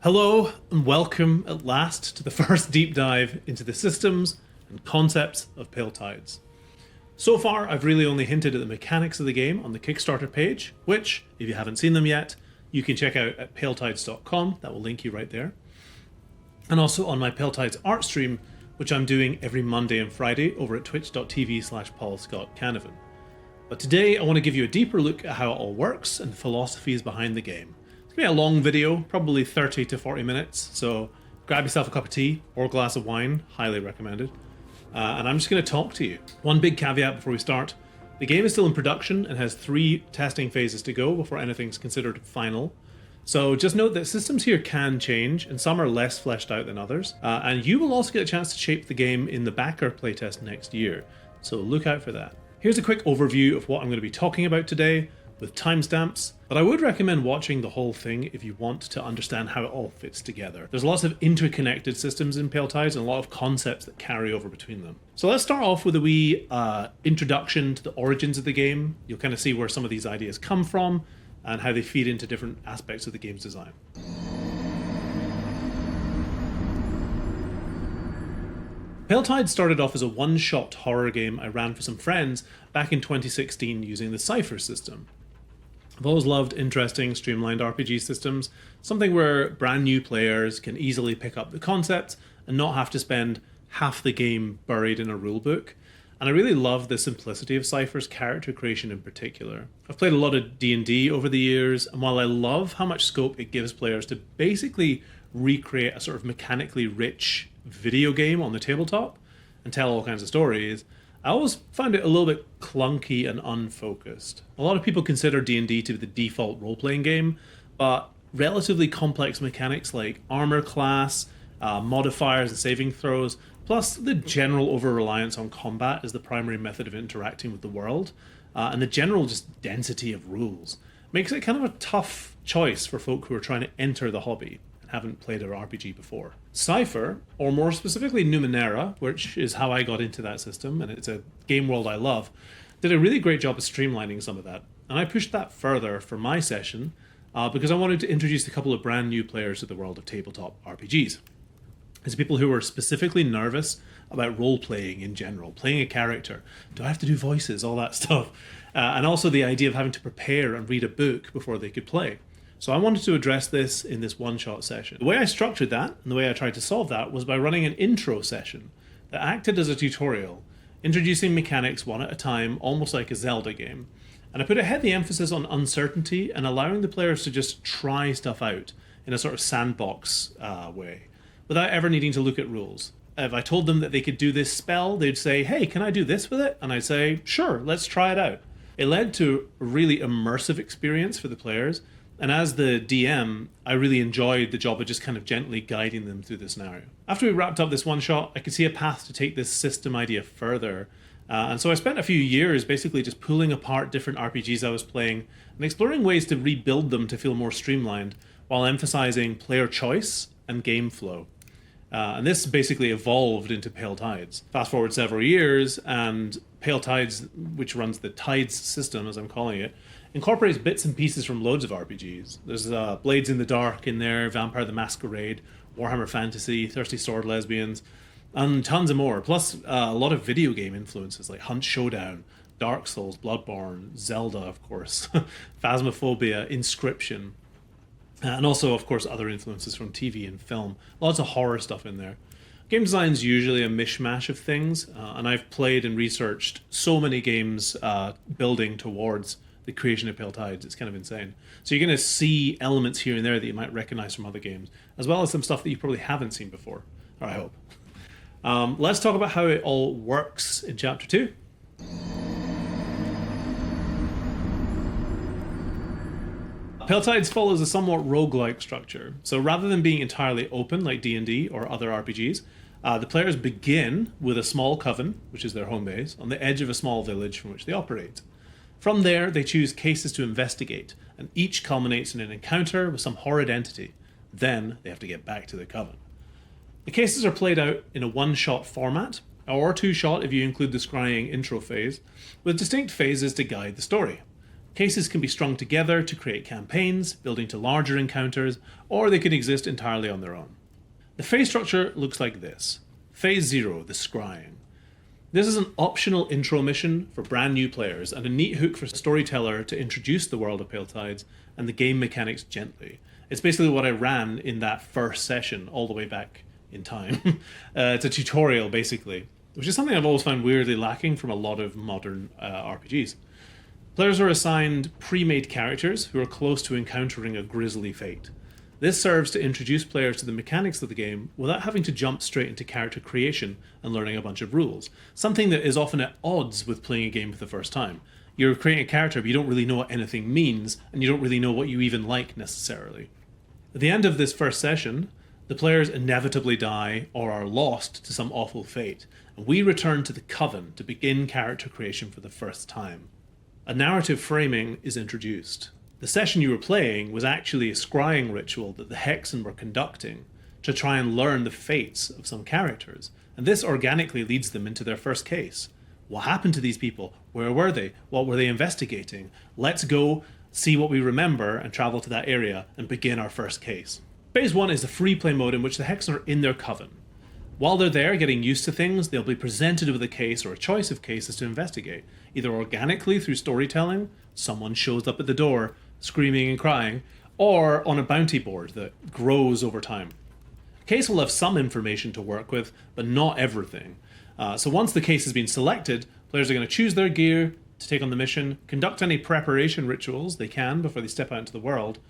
Hello and welcome at last to the first deep dive into the systems and concepts of Pale Tides. So far, I've really only hinted at the mechanics of the game on the Kickstarter page, which, if you haven't seen them yet, you can check out at paletides.com. That will link you right there. And also on my Pale Tides art stream, which I'm doing every Monday and Friday over at twitch.tv/PaulScottCanavan. But today, I want to give you a deeper look at how it all works and the philosophies behind the game. It's going to be a long video, probably 30 to 40 minutes, so grab yourself a cup of tea or a glass of wine, highly recommended. And I'm just going to talk to you. One big caveat before we start: the game is still in production and has 3 testing phases to go before anything's considered final. So just note that systems here can change, and some are less fleshed out than others. And you will also get a chance to shape the game in the backer playtest next year, so look out for that. Here's a quick overview of what I'm going to be talking about today, with timestamps, but I would recommend watching the whole thing if you want to understand how it all fits together. There's lots of interconnected systems in Pale Tides and a lot of concepts that carry over between them. So let's start off with a wee introduction to the origins of the game. You'll kind of see where some of these ideas come from and how they feed into different aspects of the game's design. Pale Tides started off as a one-shot horror game I ran for some friends back in 2016 using the Cypher system. I've always loved interesting, streamlined RPG systems, something where brand new players can easily pick up the concept and not have to spend half the game buried in a rulebook. And I really love the simplicity of Cypher's character creation in particular. I've played a lot of D&D over the years, and while I love how much scope it gives players to basically recreate a sort of mechanically rich video game on the tabletop and tell all kinds of stories, I always found it a little bit clunky and unfocused. A lot of people consider D&D to be the default role-playing game, but relatively complex mechanics like armor class, modifiers and saving throws, plus the general over-reliance on combat as the primary method of interacting with the world, and the general just density of rules, makes it kind of a tough choice for folk who are trying to enter the hobby and haven't played an RPG before. Cypher, or more specifically Numenera, which is how I got into that system, and it's a game world I love, did a really great job of streamlining some of that. And I pushed that further for my session because I wanted to introduce a couple of brand new players to the world of tabletop RPGs. It's people who are specifically nervous about role-playing in general, playing a character. Do I have to do voices? All that stuff. And also the idea of having to prepare and read a book before they could play. So I wanted to address this in this one-shot session. The way I structured that, and the way I tried to solve that, was by running an intro session that acted as a tutorial, introducing mechanics one at a time, almost like a Zelda game. And I put a heavy emphasis on uncertainty and allowing the players to just try stuff out in a sort of sandbox way, without ever needing to look at rules. If I told them that they could do this spell, they'd say, "Hey, can I do this with it?" And I'd say, "Sure, let's try it out." It led to a really immersive experience for the players. And as the DM, I really enjoyed the job of just kind of gently guiding them through the scenario. After we wrapped up this one shot, I could see a path to take this system idea further. And so I spent a few years basically just pulling apart different RPGs I was playing and exploring ways to rebuild them to feel more streamlined while emphasizing player choice and game flow. And this basically evolved into Pale Tides. Fast forward several years, and Pale Tides, which runs the Tides system, as I'm calling it, incorporates bits and pieces from loads of RPGs. There's Blades in the Dark in there, Vampire the Masquerade, Warhammer Fantasy, Thirsty Sword Lesbians, and tons of more. Plus a lot of video game influences like Hunt Showdown, Dark Souls, Bloodborne, Zelda, of course, Phasmophobia, Inscription, and also, of course, other influences from TV and film. Lots of horror stuff in there. Game design is usually a mishmash of things, and I've played and researched so many games building towards the creation of Pale Tides. It's kind of insane. So you're going to see elements here and there that you might recognize from other games, as well as some stuff that you probably haven't seen before, or I hope. Let's talk about how it all works in Chapter 2. Pale Tides follows a somewhat roguelike structure. So rather than being entirely open like D&D or other RPGs, the players begin with a small coven, which is their home base, on the edge of a small village from which they operate. From there, they choose cases to investigate, and each culminates in an encounter with some horrid entity. Then they have to get back to the coven. The cases are played out in a one-shot format, or two-shot if you include the scrying intro phase, with distinct phases to guide the story. Cases can be strung together to create campaigns, building to larger encounters, or they can exist entirely on their own. The phase structure looks like this. Phase 0, the scrying. This is an optional intro mission for brand new players and a neat hook for a storyteller to introduce the world of Pale Tides and the game mechanics gently. It's basically what I ran in that first session all the way back in time. It's a tutorial, basically, which is something I've always found weirdly lacking from a lot of modern RPGs. Players are assigned pre-made characters who are close to encountering a grisly fate. This serves to introduce players to the mechanics of the game without having to jump straight into character creation and learning a bunch of rules, something that is often at odds with playing a game for the first time. You're creating a character, but you don't really know what anything means, and you don't really know what you even like necessarily. At the end of this first session, the players inevitably die or are lost to some awful fate, and we return to the Coven to begin character creation for the first time. A narrative framing is introduced. The session you were playing was actually a scrying ritual that the Hexen were conducting to try and learn the fates of some characters, and this organically leads them into their first case. What happened to these people? Where were they? What were they investigating? Let's go see what we remember and travel to that area and begin our first case. Phase 1 is the free play mode in which the Hexen are in their coven. While they're there getting used to things, they'll be presented with a case or a choice of cases to investigate, either organically through storytelling, someone shows up at the door screaming and crying, or on a bounty board that grows over time. A case will have some information to work with, but not everything. So once the case has been selected, players are going to choose their gear to take on the mission, conduct any preparation rituals they can before they step out into the world,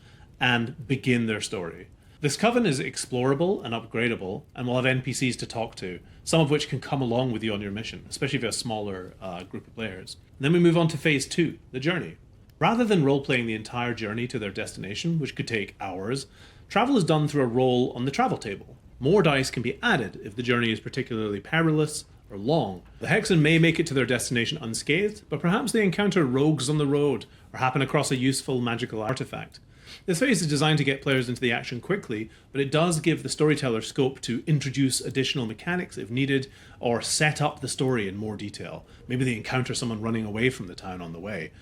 and begin their story. This coven is explorable and upgradable, and will have NPCs to talk to, some of which can come along with you on your mission, especially if you have a smaller group of players. And then we move on to Phase 2, the journey. Rather than role-playing the entire journey to their destination, which could take hours, travel is done through a roll on the travel table. More dice can be added if the journey is particularly perilous or long. The Hexen may make it to their destination unscathed, but perhaps they encounter rogues on the road or happen across a useful magical artifact. This phase is designed to get players into the action quickly, but it does give the storyteller scope to introduce additional mechanics if needed, or set up the story in more detail. Maybe they encounter someone running away from the town on the way,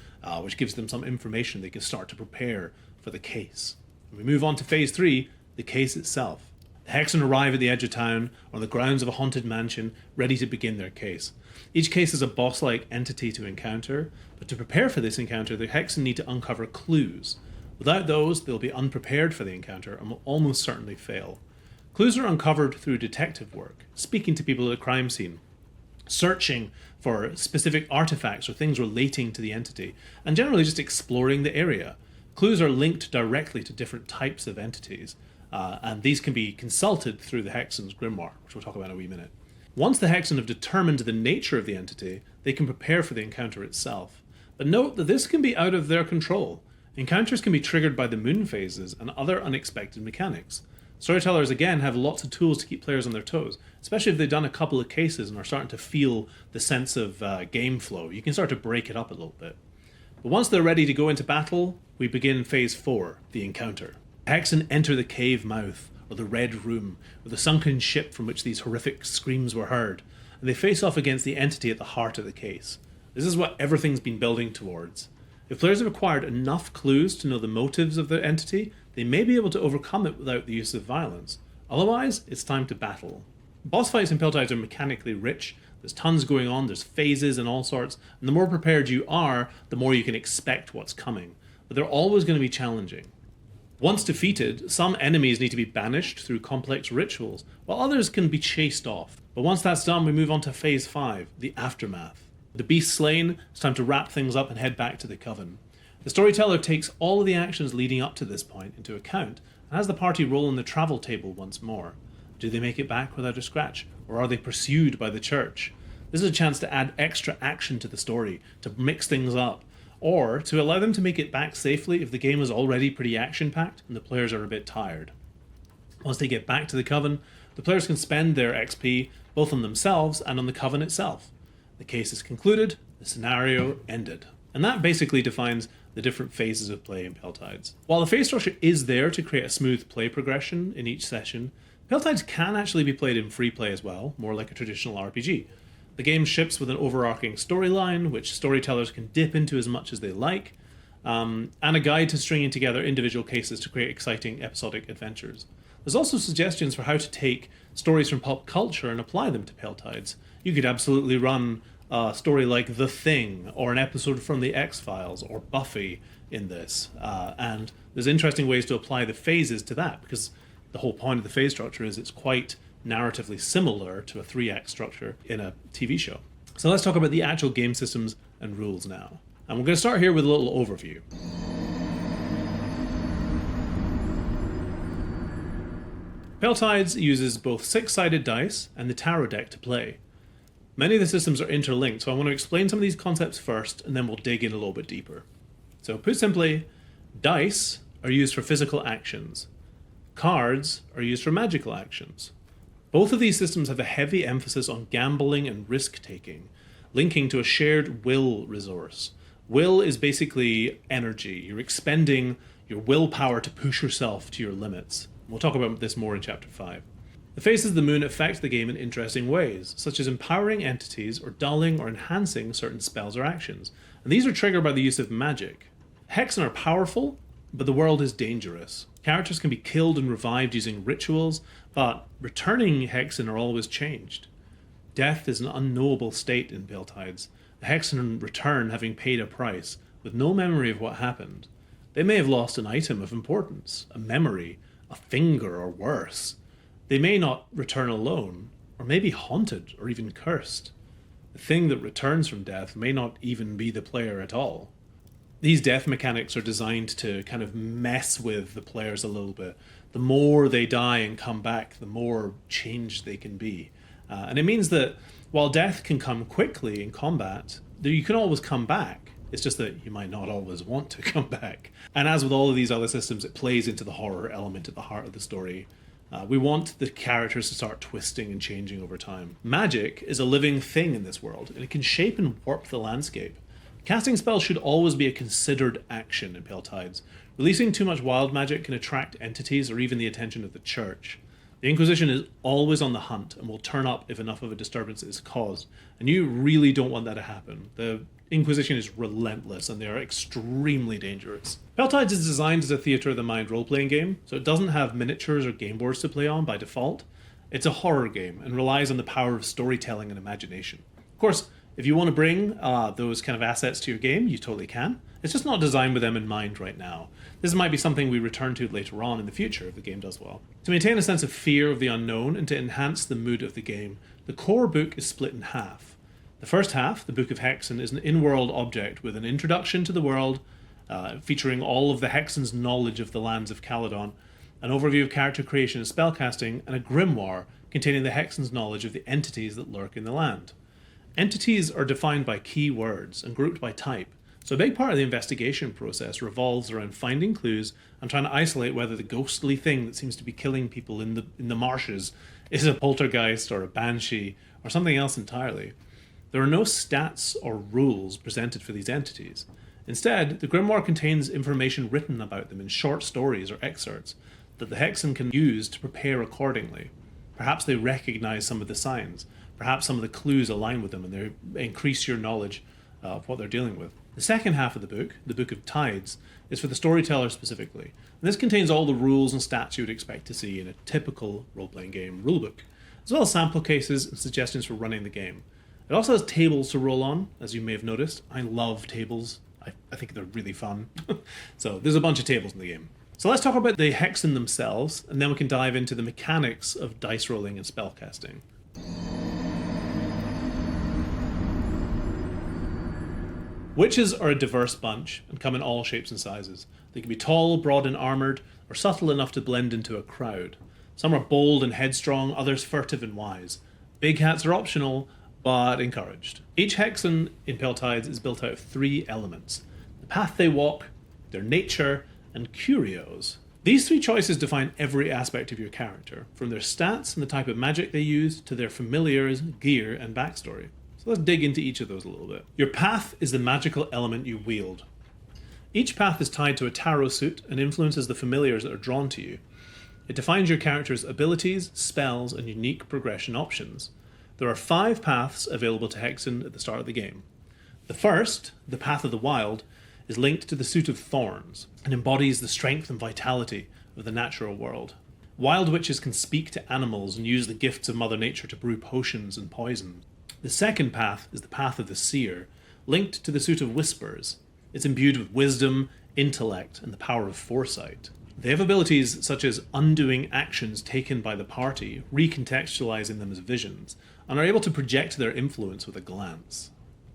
which gives them some information they can start to prepare for the case. When we move on to Phase 3, the case itself. The Hexen arrive at the edge of town, on the grounds of a haunted mansion, ready to begin their case. Each case is a boss-like entity to encounter, but to prepare for this encounter, the Hexen need to uncover clues. Without those, they'll be unprepared for the encounter and will almost certainly fail. Clues are uncovered through detective work, speaking to people at a crime scene, searching for specific artifacts or things relating to the entity, and generally just exploring the area. Clues are linked directly to different types of entities, and these can be consulted through the Hexen's grimoire, which we'll talk about in a wee minute. Once the Hexen have determined the nature of the entity, they can prepare for the encounter itself. But note that this can be out of their control. Encounters can be triggered by the moon phases and other unexpected mechanics. Storytellers, again, have lots of tools to keep players on their toes, especially if they've done a couple of cases and are starting to feel the sense of game flow. You can start to break it up a little bit. But once they're ready to go into battle, we begin Phase 4, the encounter. Hexen enter the cave mouth, or the Red Room, with the sunken ship from which these horrific screams were heard, and they face off against the entity at the heart of the case. This is what everything's been building towards. If players have acquired enough clues to know the motives of the entity, they may be able to overcome it without the use of violence. Otherwise, it's time to battle. Boss fights in Pale Tides are mechanically rich. There's tons going on, there's phases and all sorts, and the more prepared you are, the more you can expect what's coming. But they're always going to be challenging. Once defeated, some enemies need to be banished through complex rituals, while others can be chased off. But once that's done, we move on to Phase 5, the aftermath. The beast slain, it's time to wrap things up and head back to the Coven. The storyteller takes all of the actions leading up to this point into account and has the party roll on the travel table once more. Do they make it back without a scratch, or are they pursued by the church? This is a chance to add extra action to the story, to mix things up, or to allow them to make it back safely if the game is already pretty action-packed and the players are a bit tired. Once they get back to the Coven, the players can spend their XP both on themselves and on the Coven itself. The case is concluded, the scenario ended. And that basically defines the different phases of play in Pale Tides. While the phase structure is there to create a smooth play progression in each session, Pale Tides can actually be played in free play as well, more like a traditional RPG. The game ships with an overarching storyline, which storytellers can dip into as much as they like, and a guide to stringing together individual cases to create exciting episodic adventures. There's also suggestions for how to take stories from pop culture and apply them to Pale Tides. You could absolutely run a story like The Thing, or an episode from The X-Files, or Buffy in this. And there's interesting ways to apply the phases to that, because the whole point of the phase structure is it's quite narratively similar to a 3-act structure in a TV show. So let's talk about the actual game systems and rules now. And we're going to start here with a little overview. Pale Tides uses both 6-sided dice and the tarot deck to play. Many of the systems are interlinked, so I want to explain some of these concepts first, and then we'll dig in a little bit deeper. So put simply, dice are used for physical actions. Cards are used for magical actions. Both of these systems have a heavy emphasis on gambling and risk-taking, linking to a shared will resource. Will is basically energy. You're expending your willpower to push yourself to your limits. We'll talk about this more in Chapter 5. The phases of the moon affect the game in interesting ways, such as empowering entities or dulling or enhancing certain spells or actions. And these are triggered by the use of magic. Hexen are powerful, but the world is dangerous. Characters can be killed and revived using rituals, but returning Hexen are always changed. Death is an unknowable state in Pale Tides, the Hexen return having paid a price, with no memory of what happened. They may have lost an item of importance, a memory, a finger, or worse. They may not return alone, or may be haunted or even cursed. The thing that returns from death may not even be the player at all. These death mechanics are designed to kind of mess with the players a little bit. The more they die and come back, the more changed they can be. And it means that while death can come quickly in combat, you can always come back. It's just that you might not always want to come back. And as with all of these other systems, it plays into the horror element at the heart of the story. We want the characters to start twisting and changing over time. Magic is a living thing in this world, and it can shape and warp the landscape. Casting spells should always be a considered action in Pale Tides. Releasing too much wild magic can attract entities or even the attention of the church. The Inquisition is always on the hunt and will turn up if enough of a disturbance is caused, and you really don't want that to happen. The Inquisition is relentless and they are extremely dangerous. Pale Tides is designed as a theatre of the mind role-playing game, so it doesn't have miniatures or game boards to play on by default. It's a horror game and relies on the power of storytelling and imagination. Of course, if you want to bring those kind of assets to your game, you totally can. It's just not designed with them in mind right now. This might be something we return to later on in the future if the game does well. To maintain a sense of fear of the unknown and to enhance the mood of the game, the core book is split in half. The first half, the Book of Hexen, is an in-world object with an introduction to the world, featuring all of the Hexen's knowledge of the lands of Caledon, an overview of character creation and spellcasting, and a grimoire containing the Hexen's knowledge of the entities that lurk in the land. Entities are defined by key words and grouped by type, so a big part of the investigation process revolves around finding clues and trying to isolate whether the ghostly thing that seems to be killing people in the marshes is a poltergeist or a banshee or something else entirely. There are no stats or rules presented for these entities. Instead, the grimoire contains information written about them in short stories or excerpts that the Hexen can use to prepare accordingly. Perhaps they recognize some of the signs. Perhaps some of the clues align with them and they increase your knowledge of what they're dealing with. The second half of the Book of Tides, is for the storyteller specifically. And this contains all the rules and stats you would expect to see in a typical role-playing game rulebook, as well as sample cases and suggestions for running the game. It also has tables to roll on, as you may have noticed. I love tables. I think they're really fun. So there's a bunch of tables in the game. So let's talk about the Hexen themselves, and then we can dive into the mechanics of dice rolling and spellcasting. Witches are a diverse bunch and come in all shapes and sizes. They can be tall, broad and armoured, or subtle enough to blend into a crowd. Some are bold and headstrong, others furtive and wise. Big hats are optional, but encouraged. Each Hexen in Pale Tides is built out of 3 elements: the path they walk, their nature, and curios. These 3 choices define every aspect of your character, from their stats and the type of magic they use to their familiars, gear, and backstory. So let's dig into each of those a little bit. Your path is the magical element you wield. Each path is tied to a tarot suit and influences the familiars that are drawn to you. It defines your character's abilities, spells, and unique progression options. There are 5 paths available to Hexen at the start of the game. The first, the Path of the Wild, is linked to the suit of thorns and embodies the strength and vitality of the natural world. Wild witches can speak to animals and use the gifts of Mother Nature to brew potions and poisons. The second path is the path of the seer, linked to the suit of whispers. It's imbued with wisdom, intellect, and the power of foresight. They have abilities such as undoing actions taken by the party, recontextualizing them as visions, and are able to project their influence with a glance.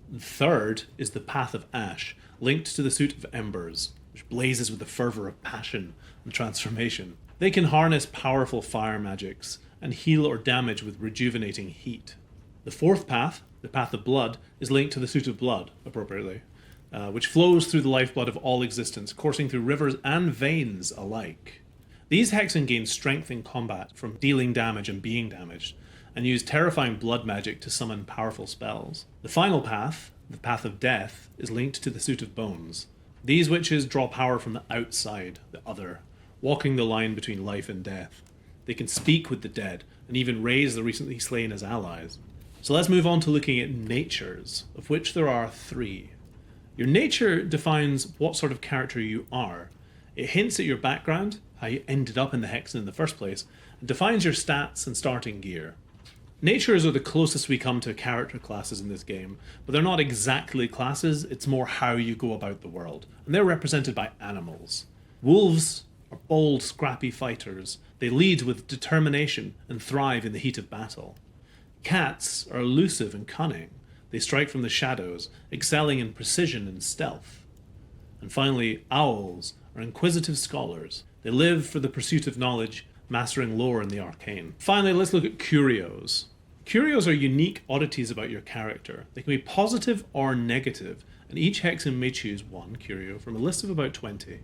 The third is the path of ash, linked to the suit of embers, which blazes with the fervor of passion and transformation. They can harness powerful fire magics and heal or damage with rejuvenating heat. The fourth path, the path of blood, is linked to the suit of blood, appropriately, which flows through the lifeblood of all existence, coursing through rivers and veins alike. These Hexen gain strength in combat from dealing damage and being damaged, and use terrifying blood magic to summon powerful spells. The final path, the path of death, is linked to the suit of bones. These witches draw power from the outside, the other, walking the line between life and death. They can speak with the dead, and even raise the recently slain as allies. So let's move on to looking at natures, of which there are 3. Your nature defines what sort of character you are. It hints at your background, how you ended up in the Hexen in the first place, and defines your stats and starting gear. Natures are the closest we come to character classes in this game, but they're not exactly classes, it's more how you go about the world, and they're represented by animals. Wolves are bold, scrappy fighters. They lead with determination and thrive in the heat of battle. Cats are elusive and cunning. They strike from the shadows, excelling in precision and stealth. And finally, owls are inquisitive scholars. They live for the pursuit of knowledge, mastering lore and the arcane. Finally, let's look at curios. Curios are unique oddities about your character. They can be positive or negative, and each Hexen may choose one curio from a list of about 20.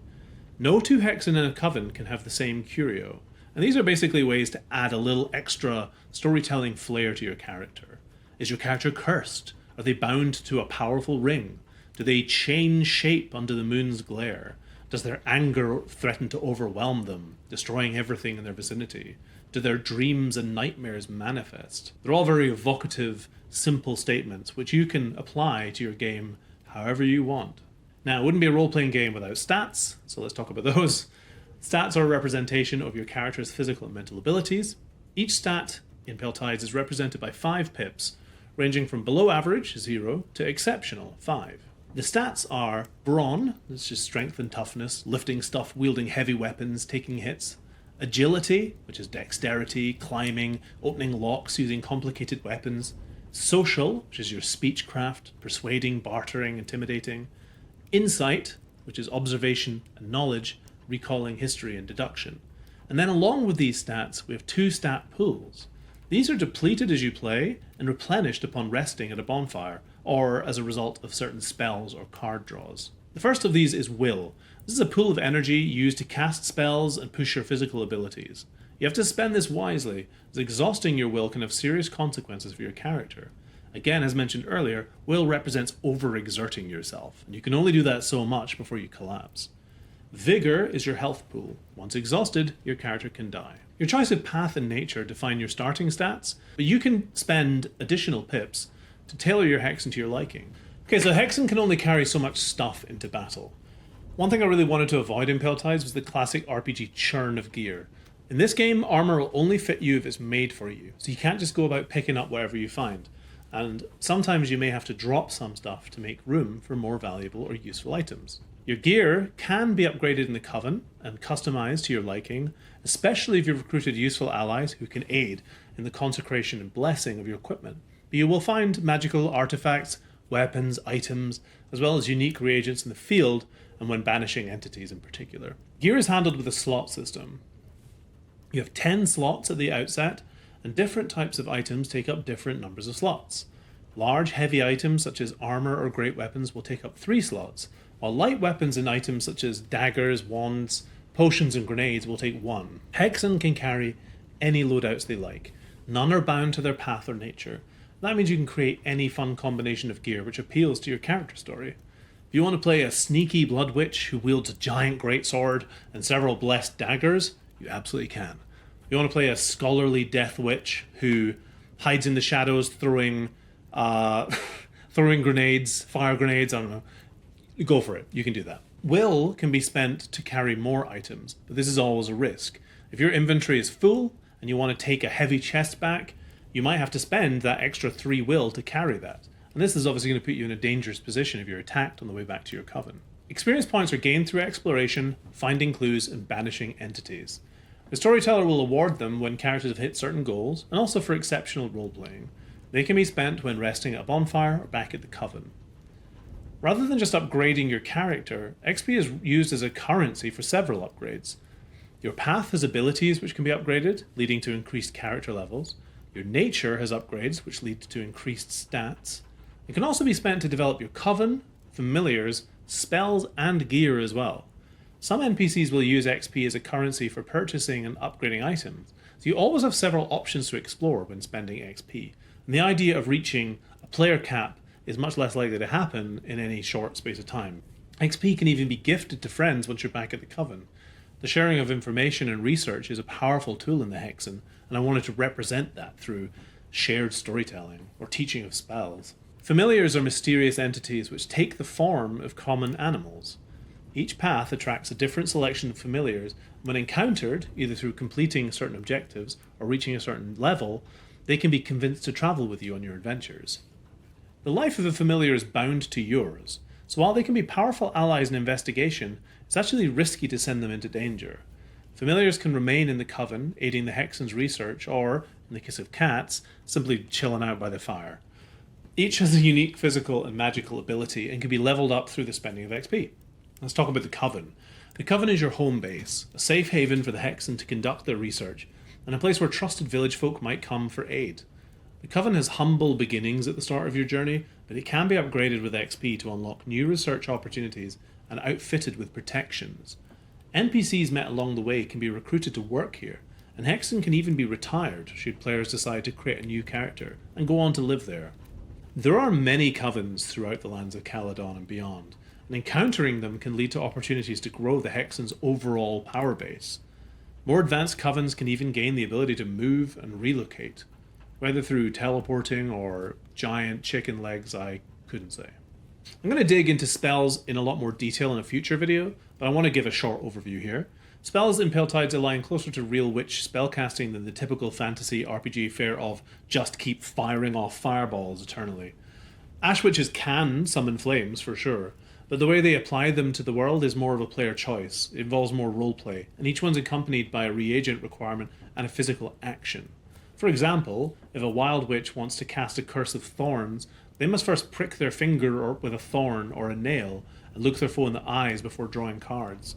No 2 Hexen in a coven can have the same curio, and these are basically ways to add a little extra storytelling flair to your character. Is your character cursed? Are they bound to a powerful ring? Do they change shape under the moon's glare? Does their anger threaten to overwhelm them, destroying everything in their vicinity? Do their dreams and nightmares manifest? They're all very evocative, simple statements, which you can apply to your game however you want. Now, it wouldn't be a role-playing game without stats, so let's talk about those. Stats are a representation of your character's physical and mental abilities. Each stat in Pale Tides is represented by 5 pips, ranging from below average, 0, to exceptional, 5. The stats are brawn, that's just strength and toughness, lifting stuff, wielding heavy weapons, taking hits. Agility, which is dexterity, climbing, opening locks using complicated weapons. Social, which is your speechcraft, persuading, bartering, intimidating. Insight, which is observation and knowledge, recalling history and deduction. And then along with these stats, we have 2 stat pools. These are depleted as you play and replenished upon resting at a bonfire, or as a result of certain spells or card draws. The first of these is will. This is a pool of energy used to cast spells and push your physical abilities. You have to spend this wisely, as exhausting your will can have serious consequences for your character. Again, as mentioned earlier, will represents overexerting yourself, and you can only do that so much before you collapse. Vigor is your health pool. Once exhausted, your character can die. Your choice of path and nature define your starting stats, but you can spend additional pips to tailor your Hexen to your liking. Okay, so Hexen can only carry so much stuff into battle. One thing I really wanted to avoid in Pale Tides was the classic RPG churn of gear. In this game, armor will only fit you if it's made for you, so you can't just go about picking up whatever you find. And sometimes you may have to drop some stuff to make room for more valuable or useful items. Your gear can be upgraded in the Coven and customized to your liking, especially if you've recruited useful allies who can aid in the consecration and blessing of your equipment. But you will find magical artifacts, weapons, items, as well as unique reagents in the field and when banishing entities in particular. Gear is handled with a slot system. You have 10 slots at the outset, and different types of items take up different numbers of slots. Large, heavy items such as armor or great weapons will take up 3 slots, while light weapons and items such as daggers, wands, potions and grenades will take 1. Hexen can carry any loadouts they like. None are bound to their path or nature. That means you can create any fun combination of gear which appeals to your character story. If you want to play a sneaky blood witch who wields a giant greatsword and several blessed daggers, you absolutely can. You want to play a scholarly death witch who hides in the shadows throwing grenades, fire grenades, I don't know. go for it. You can do that. Will can be spent to carry more items, but this is always a risk. If your inventory is full and you want to take a heavy chest back, you might have to spend that extra 3 will to carry that. And this is obviously going to put you in a dangerous position if you're attacked on the way back to your coven. Experience points are gained through exploration, finding clues, and banishing entities. The storyteller will award them when characters have hit certain goals, and also for exceptional role-playing. They can be spent when resting at a bonfire or back at the coven. Rather than just upgrading your character, XP is used as a currency for several upgrades. Your path has abilities which can be upgraded, leading to increased character levels. Your nature has upgrades which lead to increased stats. It can also be spent to develop your coven, familiars, spells, and gear as well. Some NPCs will use XP as a currency for purchasing and upgrading items, so you always have several options to explore when spending XP. And the idea of reaching a player cap is much less likely to happen in any short space of time. XP can even be gifted to friends once you're back at the coven. The sharing of information and research is a powerful tool in the Hexen, and I wanted to represent that through shared storytelling or teaching of spells. Familiars are mysterious entities which take the form of common animals. Each path attracts a different selection of familiars. When encountered, either through completing certain objectives or reaching a certain level, they can be convinced to travel with you on your adventures. The life of a familiar is bound to yours, so while they can be powerful allies in investigation, it's actually risky to send them into danger. Familiars can remain in the coven, aiding the Hexen's research, or, in the case of cats, simply chilling out by the fire. Each has a unique physical and magical ability and can be leveled up through the spending of XP. Let's talk about the Coven. The Coven is your home base, a safe haven for the Hexen to conduct their research, and a place where trusted village folk might come for aid. The Coven has humble beginnings at the start of your journey, but it can be upgraded with XP to unlock new research opportunities and outfitted with protections. NPCs met along the way can be recruited to work here, and Hexen can even be retired should players decide to create a new character and go on to live there. There are many covens throughout the lands of Caledon and beyond, and encountering them can lead to opportunities to grow the Hexen's overall power base. More advanced covens can even gain the ability to move and relocate, whether through teleporting or giant chicken legs, I couldn't say. I'm going to dig into spells in a lot more detail in a future video, but I want to give a short overview here. Spells in Pale Tides align closer to real witch spellcasting than the typical fantasy RPG fare of just keep firing off fireballs eternally. Ash witches can summon flames, for sure, but the way they apply them to the world is more of a player choice. It involves more roleplay, and each one's accompanied by a reagent requirement and a physical action. For example, if a wild witch wants to cast a curse of thorns, they must first prick their finger with a thorn or a nail and look their foe in the eyes before drawing cards.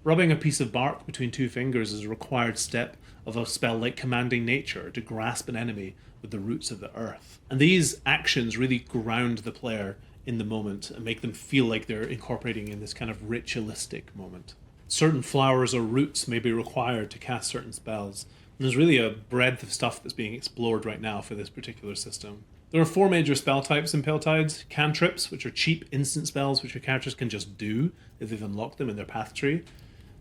Rubbing a piece of bark between two fingers is a required step of a spell like Commanding Nature to grasp an enemy with the roots of the earth. And these actions really ground the player in the moment and make them feel like they're incorporating in this kind of ritualistic moment. Certain flowers or roots may be required to cast certain spells. And there's really a breadth of stuff that's being explored right now for this particular system. There are 4 major spell types in Pale Tides. Cantrips, which are cheap instant spells which your characters can just do if they've unlocked them in their path tree.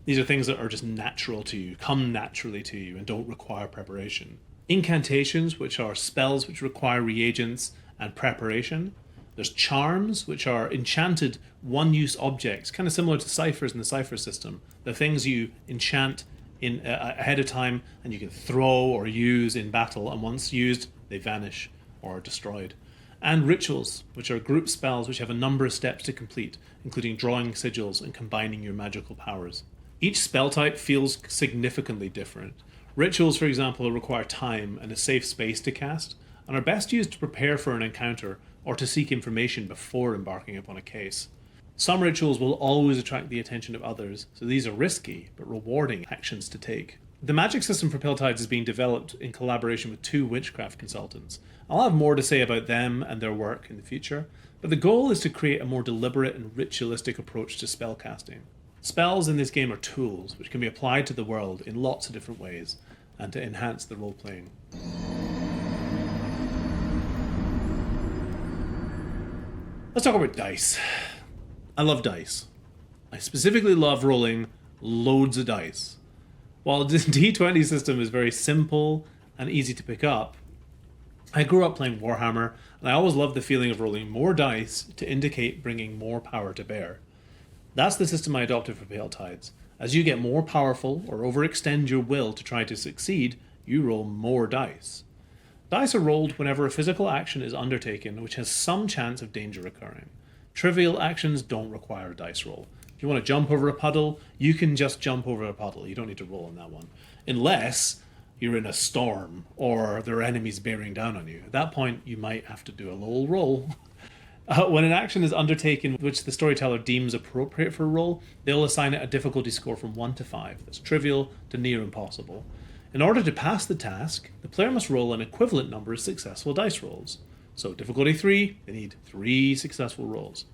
These are things that are just natural to you, come naturally to you, and don't require preparation. Incantations, which are spells which require reagents and preparation. There's charms, which are enchanted one-use objects, kind of similar to ciphers in the cipher system. They're things you enchant ahead of time and you can throw or use in battle, and once used, they vanish or are destroyed. And rituals, which are group spells which have a number of steps to complete, including drawing sigils and combining your magical powers. Each spell type feels significantly different. Rituals, for example, require time and a safe space to cast, and are best used to prepare for an encounter or to seek information before embarking upon a case. Some rituals will always attract the attention of others, so these are risky but rewarding actions to take. The magic system for Pale Tides is being developed in collaboration with 2 witchcraft consultants. I'll have more to say about them and their work in the future, but the goal is to create a more deliberate and ritualistic approach to spellcasting. Spells in this game are tools which can be applied to the world in lots of different ways and to enhance the role-playing. Let's talk about dice. I love dice. I specifically love rolling loads of dice. While the D20 system is very simple and easy to pick up, I grew up playing Warhammer, and I always loved the feeling of rolling more dice to indicate bringing more power to bear. That's the system I adopted for Pale Tides. As you get more powerful or overextend your will to try to succeed, you roll more dice. Dice are rolled whenever a physical action is undertaken which has some chance of danger occurring. Trivial actions don't require a dice roll. If you want to jump over a puddle, you can just jump over a puddle. You don't need to roll on that one. Unless you're in a storm or there are enemies bearing down on you. At that point, you might have to do a little roll. When an action is undertaken which the storyteller deems appropriate for a roll, they'll assign it a difficulty score from 1 to 5. That's trivial to near impossible. In order to pass the task, the player must roll an equivalent number of successful dice rolls. So difficulty 3, they need 3 successful rolls.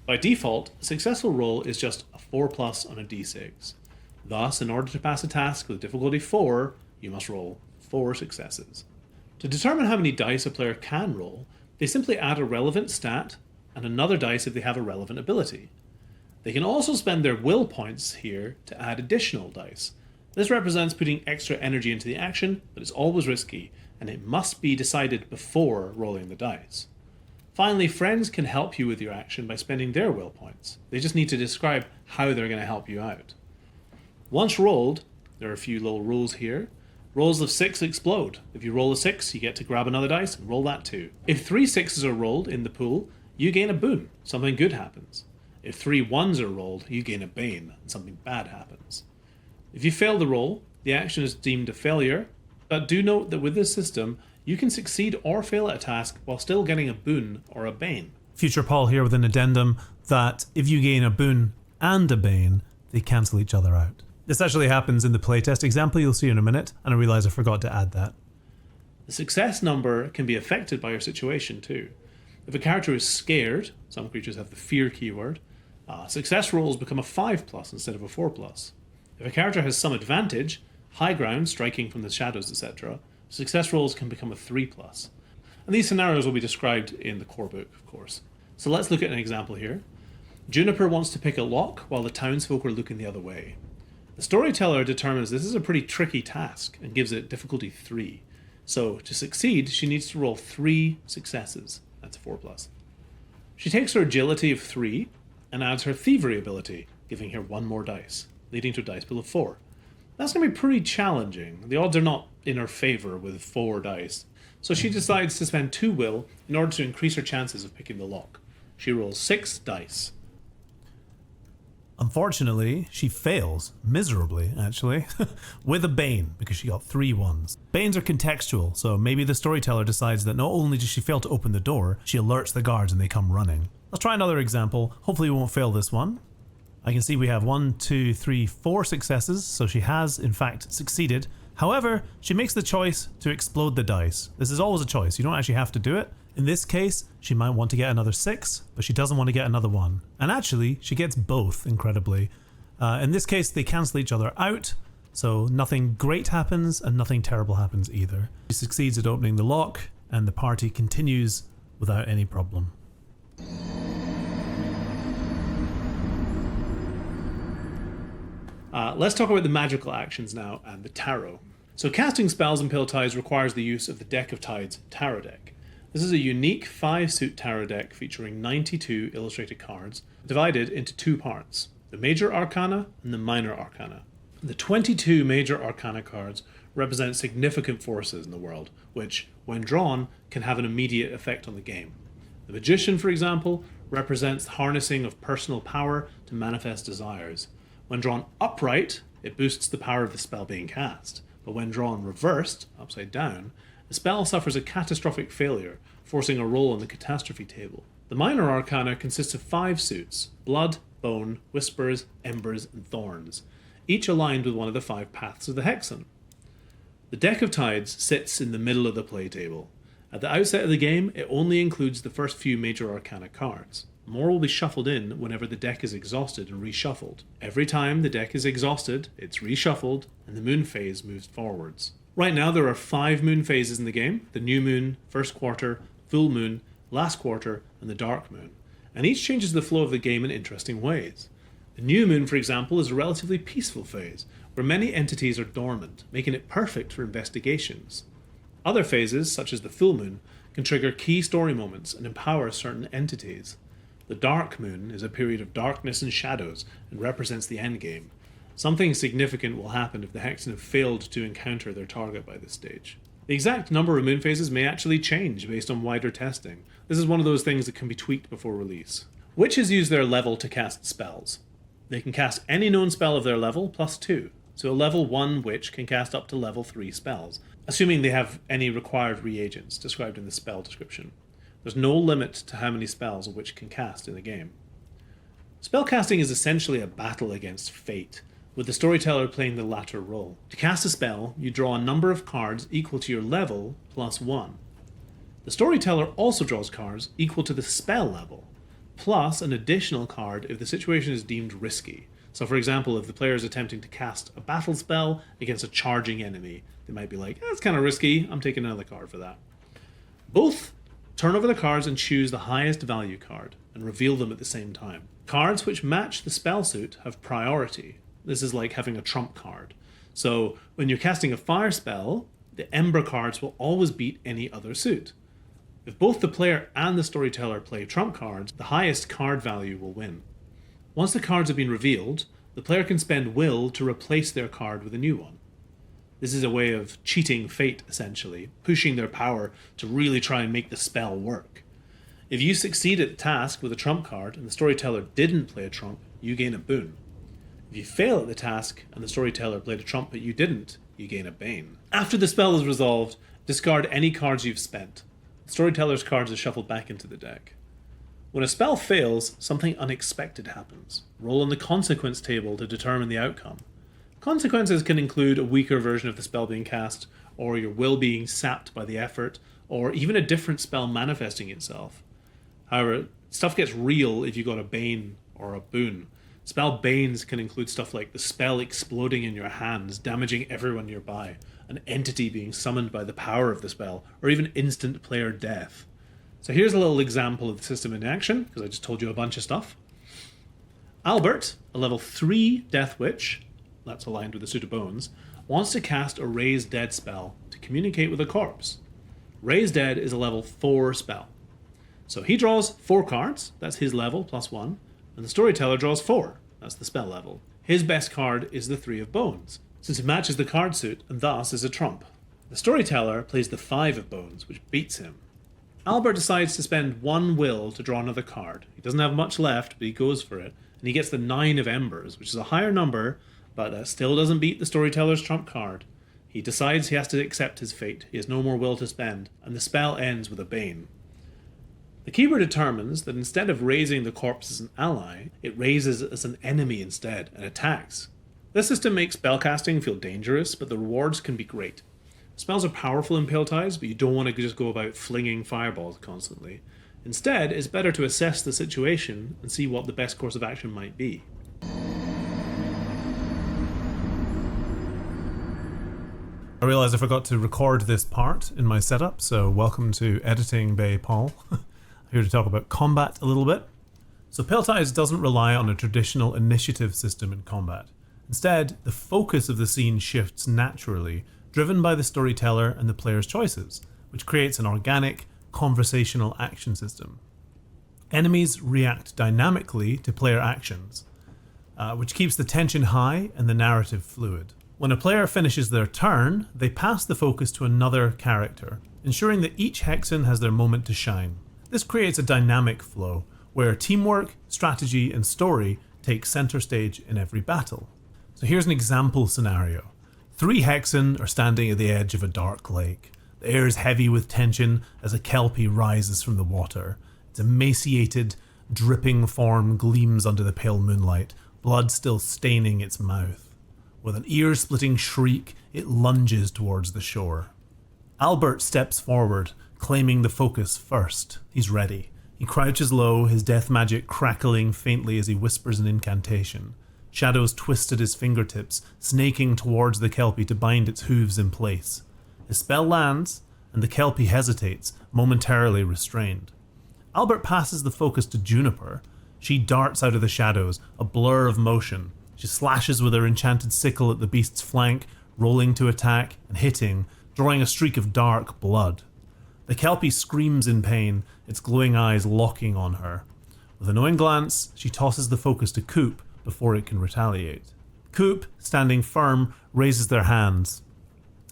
By default, a successful roll is just a 4+ on a d6. Thus, in order to pass a task with difficulty 4, you must roll 4 successes. To determine how many dice a player can roll, they simply add a relevant stat and another dice if they have a relevant ability. They can also spend their will points here to add additional dice. This represents putting extra energy into the action, but it's always risky, and it must be decided before rolling the dice. Finally, friends can help you with your action by spending their will points. They just need to describe how they're going to help you out. Once rolled, there are a few little rules here. Rolls of 6 explode. If you roll a 6, you get to grab another dice and roll that too. If 3 6s are rolled in the pool, you gain a boon. Something good happens. If 3 1s are rolled, you gain a bane, and something bad happens. If you fail the roll, the action is deemed a failure, but do note that with this system, you can succeed or fail at a task while still getting a boon or a bane. Future Paul here with an addendum that if you gain a boon and a bane, they cancel each other out. This actually happens in the playtest example you'll see in a minute, and I realise I forgot to add that. The success number can be affected by your situation too. If a character is scared, some creatures have the fear keyword, success rolls become a 5+ instead of a 4+. If a character has some advantage, high ground, striking from the shadows, etc., success rolls can become a 3+. And these scenarios will be described in the core book, of course. So let's look at an example here. Juniper wants to pick a lock while the townsfolk are looking the other way. The storyteller determines this is a pretty tricky task and gives it difficulty 3. So to succeed, she needs to roll 3 successes. That's a 4+. She takes her agility of 3 and adds her thievery ability, giving her 1 more dice, leading to a dice pool of 4. That's going to be pretty challenging. The odds are not in her favour with 4 dice. So she decides to spend 2 will in order to increase her chances of picking the lock. She rolls 6 dice. Unfortunately, she fails, miserably actually, with a bane, because she got 3 1s. Banes are contextual, so maybe the storyteller decides that not only does she fail to open the door, she alerts the guards and they come running. Let's try another example. Hopefully we won't fail this one. I can see we have 1, 2, 3, 4 successes, so she has in fact succeeded. However, she makes the choice to explode the dice. This is always a choice, you don't actually have to do it. In this case, she might want to get another 6, but she doesn't want to get another 1. And actually, she gets both, incredibly. In this case, they cancel each other out, so nothing great happens and nothing terrible happens either. She succeeds at opening the lock, and the party continues without any problem. Let's talk about the magical actions now and the tarot. So casting spells in Pale Tides requires the use of the Deck of Tides tarot deck. This is a unique 5-suit tarot deck featuring 92 illustrated cards, divided into 2 parts, the Major Arcana and the Minor Arcana. The 22 Major Arcana cards represent significant forces in the world, which, when drawn, can have an immediate effect on the game. The Magician, for example, represents the harnessing of personal power to manifest desires. When drawn upright, it boosts the power of the spell being cast, but when drawn reversed, upside down, the spell suffers a catastrophic failure, forcing a roll on the catastrophe table. The Minor Arcana consists of 5 suits: Blood, Bone, Whispers, Embers, and Thorns, each aligned with one of the 5 paths of the Hexen. The Deck of Tides sits in the middle of the play table. At the outset of the game, it only includes the first few Major Arcana cards. More will be shuffled in whenever the deck is exhausted and reshuffled. Every time the deck is exhausted, it's reshuffled, and the moon phase moves forwards. Right now there are 5 moon phases in the game: the new moon, first quarter, full moon, last quarter, and the dark moon. And each changes the flow of the game in interesting ways. The new moon, for example, is a relatively peaceful phase, where many entities are dormant, making it perfect for investigations. Other phases, such as the full moon, can trigger key story moments and empower certain entities. The dark moon is a period of darkness and shadows and represents the endgame. Something significant will happen if the Hexen have failed to encounter their target by this stage. The exact number of moon phases may actually change based on wider testing. This is one of those things that can be tweaked before release. Witches use their level to cast spells. They can cast any known spell of their level plus 2, so a level 1 witch can cast up to level 3 spells, assuming they have any required reagents described in the spell description. There's no limit to how many spells a witch can cast in a game. Spellcasting is essentially a battle against fate, with the storyteller playing the latter role. To cast a spell, you draw a number of cards equal to your level plus 1. The storyteller also draws cards equal to the spell level, plus an additional card if the situation is deemed risky. So for example, if the player is attempting to cast a battle spell against a charging enemy, they might be like, that's kind of risky, I'm taking another card for that. Both turn over the cards and choose the highest value card, and reveal them at the same time. Cards which match the spell suit have priority. This is like having a trump card. So when you're casting a fire spell, the ember cards will always beat any other suit. If both the player and the storyteller play trump cards, the highest card value will win. Once the cards have been revealed, the player can spend will to replace their card with a new one. This is a way of cheating fate, essentially, pushing their power to really try and make the spell work. If you succeed at the task with a trump card and the storyteller didn't play a trump, you gain a boon. If you fail at the task and the storyteller played a trump but you didn't, you gain a bane. After the spell is resolved, discard any cards you've spent. The storyteller's cards are shuffled back into the deck. When a spell fails, something unexpected happens. Roll on the consequence table to determine the outcome. Consequences can include a weaker version of the spell being cast, or your will being sapped by the effort, or even a different spell manifesting itself. However, stuff gets real if you got a bane or a boon. Spell banes can include stuff like the spell exploding in your hands, damaging everyone nearby, an entity being summoned by the power of the spell, or even instant player death. So here's a little example of the system in action, because I just told you a bunch of stuff. Albert, a level 3 Death Witch, that's aligned with the suit of bones, wants to cast a Raise Dead spell to communicate with a corpse. Raise Dead is a level 4 spell. So he draws 4 cards, that's his level, plus 1, and the storyteller draws 4, that's the spell level. His best card is the 3 of bones, since it matches the card suit and thus is a trump. The storyteller plays the 5 of bones, which beats him. Albert decides to spend 1 will to draw another card. He doesn't have much left, but he goes for it, and he gets the 9 of embers, which is a higher number, but that still doesn't beat the storyteller's trump card. He decides he has to accept his fate. He has no more will to spend, and the spell ends with a bane. The keeper determines that instead of raising the corpse as an ally, it raises it as an enemy instead, and attacks. This system makes spellcasting feel dangerous, but the rewards can be great. Spells are powerful in Pale Tides, but you don't want to just go about flinging fireballs constantly. Instead, it's better to assess the situation and see what the best course of action might be. I realised I forgot to record this part in my setup, so welcome to Editing Bay Paul. I'm here to talk about combat a little bit. So Pale Tides doesn't rely on a traditional initiative system in combat. Instead, the focus of the scene shifts naturally, driven by the storyteller and the player's choices, which creates an organic, conversational action system. Enemies react dynamically to player actions, which keeps the tension high and the narrative fluid. When a player finishes their turn, they pass the focus to another character, ensuring that each Hexen has their moment to shine. This creates a dynamic flow, where teamwork, strategy, and story take center stage in every battle. So here's an example scenario. 3 Hexen are standing at the edge of a dark lake. The air is heavy with tension as a kelpie rises from the water. Its emaciated, dripping form gleams under the pale moonlight, blood still staining its mouth. With an ear-splitting shriek, it lunges towards the shore. Albert steps forward, claiming the focus first. He's ready. He crouches low, his death magic crackling faintly as he whispers an incantation. Shadows twist at his fingertips, snaking towards the kelpie to bind its hooves in place. His spell lands, and the kelpie hesitates, momentarily restrained. Albert passes the focus to Juniper. She darts out of the shadows, a blur of motion. She slashes with her enchanted sickle at the beast's flank, rolling to attack and hitting, drawing a streak of dark blood. The Kelpie screams in pain, its glowing eyes locking on her. With a knowing glance, she tosses the focus to Coop before it can retaliate. Coop, standing firm, raises their hands.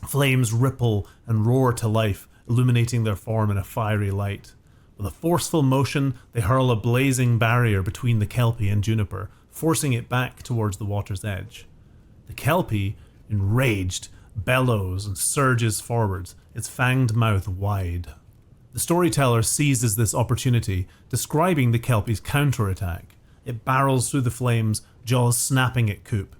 Flames ripple and roar to life, illuminating their form in a fiery light. With a forceful motion, they hurl a blazing barrier between the Kelpie and Juniper, forcing it back towards the water's edge. The Kelpie, enraged, bellows and surges forwards, its fanged mouth wide. The storyteller seizes this opportunity, describing the Kelpie's counterattack. It barrels through the flames, jaws snapping at Coop.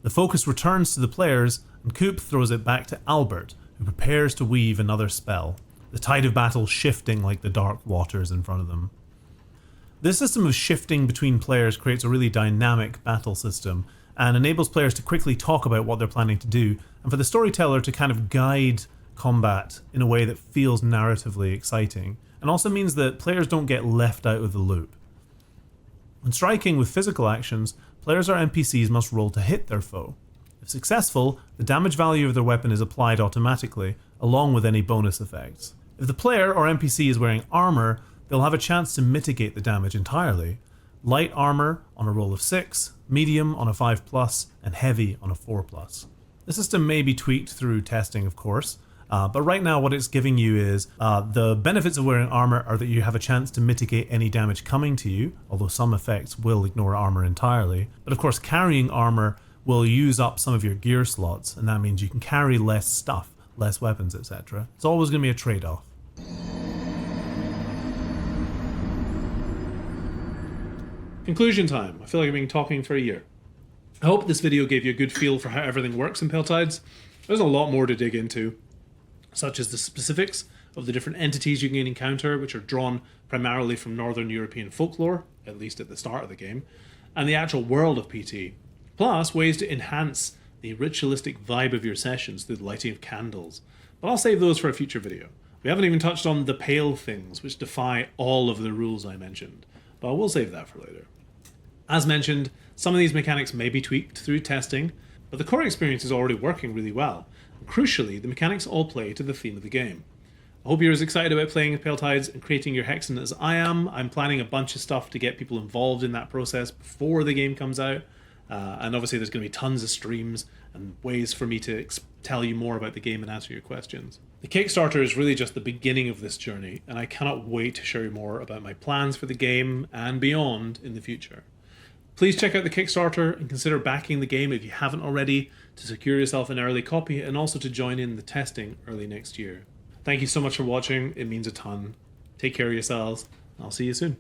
The focus returns to the players, and Coop throws it back to Albert, who prepares to weave another spell, the tide of battle shifting like the dark waters in front of them. This system of shifting between players creates a really dynamic battle system and enables players to quickly talk about what they're planning to do, and for the storyteller to kind of guide combat in a way that feels narratively exciting, and also means that players don't get left out of the loop. When striking with physical actions, players or NPCs must roll to hit their foe. If successful, the damage value of their weapon is applied automatically, along with any bonus effects. If the player or NPC is wearing armor, they'll have a chance to mitigate the damage entirely. Light armor on a roll of 6, medium on a 5+, and heavy on a 4+. The system may be tweaked through testing, of course, but right now what it's giving you is the benefits of wearing armor are that you have a chance to mitigate any damage coming to you, although some effects will ignore armor entirely. But of course, carrying armor will use up some of your gear slots, and that means you can carry less stuff, less weapons, etc. It's always going to be a trade-off. Conclusion time. I feel like I've been talking for a year. I hope this video gave you a good feel for how everything works in Pale Tides. There's a lot more to dig into, such as the specifics of the different entities you can encounter, which are drawn primarily from Northern European folklore, at least at the start of the game, and the actual world of PT. Plus, ways to enhance the ritualistic vibe of your sessions through the lighting of candles. But I'll save those for a future video. We haven't even touched on the pale things, which defy all of the rules I mentioned, but we'll save that for later. As mentioned, some of these mechanics may be tweaked through testing, but the core experience is already working really well. And crucially, the mechanics all play to the theme of the game. I hope you're as excited about playing Pale Tides and creating your Hexen as I am. I'm planning a bunch of stuff to get people involved in that process before the game comes out. And obviously there's going to be tons of streams and ways for me to tell you more about the game and answer your questions. The Kickstarter is really just the beginning of this journey, and I cannot wait to show you more about my plans for the game and beyond in the future. Please check out the Kickstarter and consider backing the game if you haven't already to secure yourself an early copy and also to join in the testing early next year. Thank you so much for watching. It means a ton. Take care of yourselves. I'll see you soon.